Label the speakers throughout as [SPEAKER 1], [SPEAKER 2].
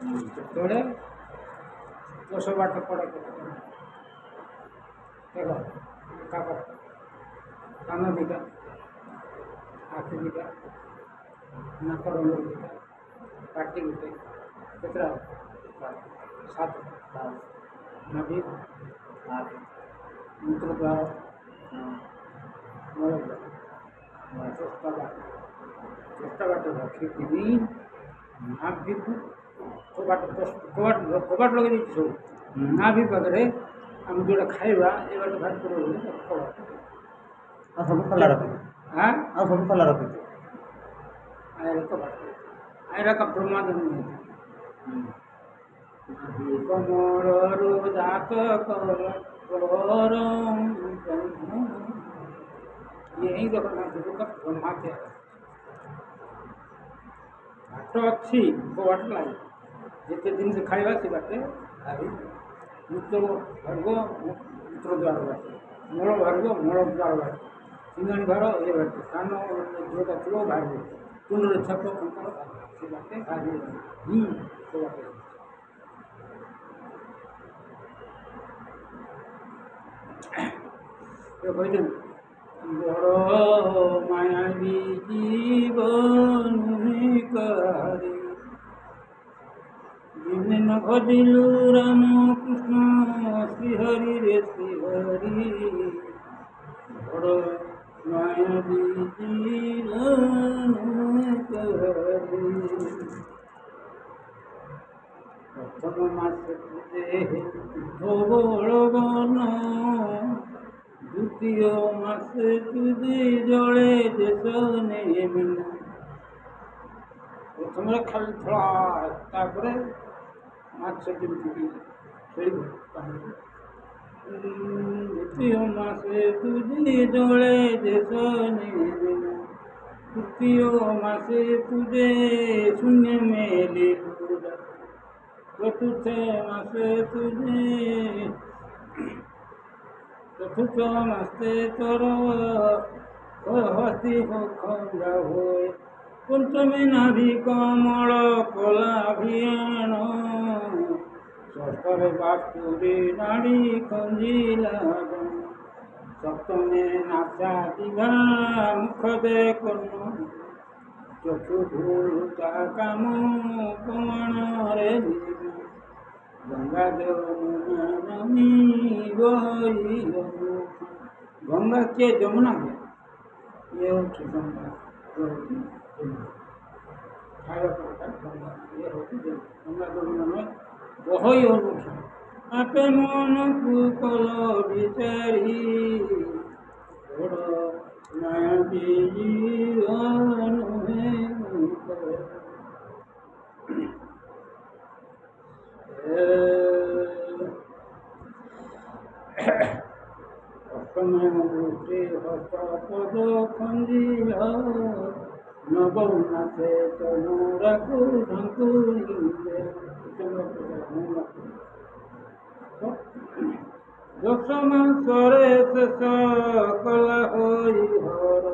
[SPEAKER 1] ଯେତେବେଳେ 10 ବାଟ ପଡ଼େ ଦେଖ କାକ କାନ ଦିଟା ଆଖି ଦିଟା ନାକ ରଙ୍ଗ ଦିଟା ପାଟି ଗୋଟେ କେତେଟା 7 ନାଭି ମୂତ୍ରଦ୍ୱାର ମୂଳଦ୍ୱାର ଚେଷ୍ଟା ବାଟ ରଖିକିନି ନାଭିକୁ କବାଟ ଲଗେଇ ଦେଇଛି ସବୁ ନାଭି ପାଖରେ ଆମେ ଯେଉଁଟା ଖାଇବା ଏ ବାଟ ବାହାର କରିବା କବାଟ
[SPEAKER 2] ଆଉ ସବୁ ଖୋଲା ରଖିଛୁ ଆଉ ସବୁ ଖୋଲା ରଖିଛୁ
[SPEAKER 1] ଆୟର କବାଟ ଆୟର ବ୍ରହ୍ମାଦ କମଳରୁ ଜାତ କର यही जगन्नाथ का ब्रह्मा के बाट अच्छी बाट लगे जिते दिन से खाଇବା से बाटे मूत्र भाग मूत्रद्वार बाटे मूल भाग मूलद्वार बाटे सिंगणी भार ये बाटे कान जोटा थी बाहर तुंडर छप कंकर से बाटे बाहर से बाटे कहते बड़ मायावी जीवन करे विभिन्न भजिलु राम कृष्ण श्रीहरि रे श्रीहरि बड़ मायावी जीवन करे प्रथम मास धोबल बन द्वितीय मासे तुझे जड़े देश नेमिना प्रथम खाली थोड़ा तापर माछ द्वितीय मासे तुझे जड़े देश नेमिना तृतीय मासे तुझे शून्य मेले चतुर्थ मासे तुझे चतुर्थ मासे तोर हस्ती खंडा होए पंचमी नाभि कमल कलाभियान षष्ठरे बास्तुरी नाड़ी खंजिला सप्तमे नाचा दिघा मुख देखन चतुर्भुता काम कमण रे गंगा जमुनी गई गंगा के जमुना ये होती गंगा खाया पड़ता गंगा ये होती गंगा जमुना में बहई अनुठी आपे मन कुकल बिचारी बड़ माया जीवन अष्टमे हस्तपद खंजिल नवनाथे तनुराकु ढंकुरीले दशम सरे शेष कला होई हर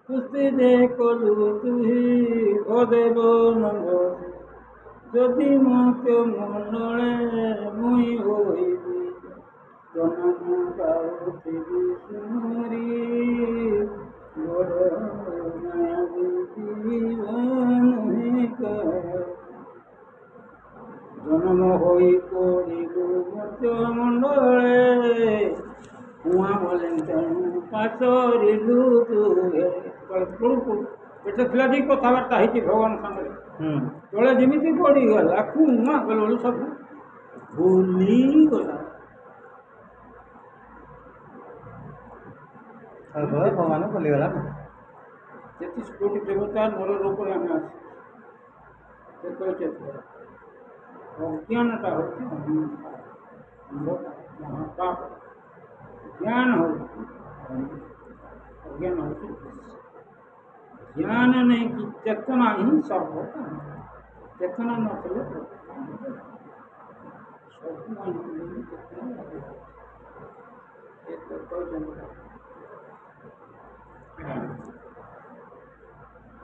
[SPEAKER 1] कुस्ती दे कलु तुही भदेव नंद যদি মতে মন্ডলে মুই হইবি জনম পার্বতী সুমরি বড় মায়াবী জীবন জন্ম হই করিব মতে মন্ডলে কুয়া বলেন তেণু পাচরিলু তুহে এটা ଥିଲା ঠিক କଥାବାର୍ତ୍ତା ହେଇଛି ଭଗବାନ ସାଙ୍ଗରେ ତଳେ ଯେମିତି ପଡ଼ିଗଲା କୁମା ଗଲୁ ସବୁ ଭୁଲିଗଲା
[SPEAKER 2] ଭଗବାନ ଭୁଲିଗଲା
[SPEAKER 1] ଯେତେ କୋଟି ଦେବତା ନର ରୂପରେ ଆମେ ଆସୁ ସେ କହିଛେ ଅଜ୍ଞାନଟା ହେଉଛି ମହାପାପ ଜ୍ଞାନ ହେଉଛି ଅଜ୍ଞାନ ହେଉଛି ज्ञान नहीं कि चेतना ही सब होता है चेतना न चले सब